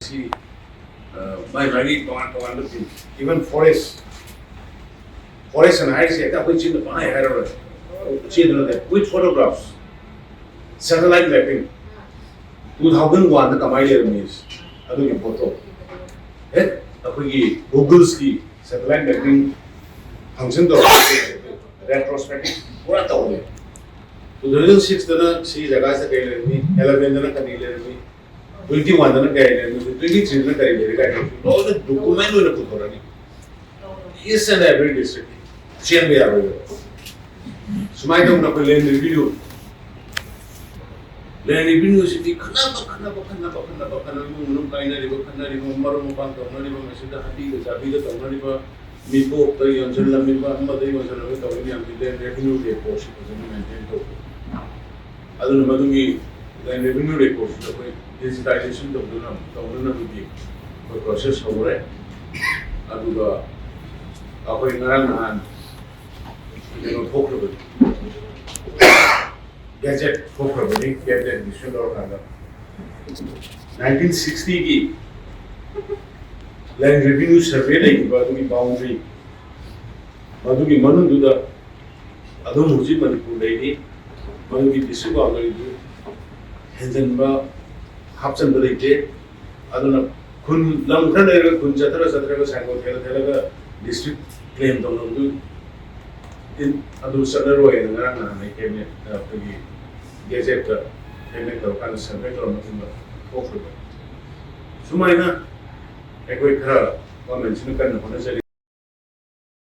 See, my very to even forest and I say that which in the buy with photographs, satellite mapping, 2001 the Kamaiya means other photo. Google's key satellite mapping function retrospective. What are the 2006 the see the guys that 11 the 21 na kaya 23 na kaya all the document na put already is an every district chain me aave sumai ka na land review city khana mun kaina ribo maru mo pan to na ribo masida hati ga jabi ga to na ribo mipo to yonjal la mipo amma dei mo jana to ni am land revenue report ko jana maintain to aduna madungi land revenue report to digitization of the process over aduga akoy ngarang gadget gadget mission or 1960 की land revenue survey like badugi boundary badugi manunduda adum huji manipur lady badugi district boundary henjanba 합천 들이제 아도나 군 람탄에 군 자트라 상고 텔가 디스트릭트 클레임 동동도 인 아도 서너로에 나랑 나네 케네 저기 게제트 케네 또 칸 서베 그런 거 오프로 수마이나 에고이 크라 와면 지는 간 보내서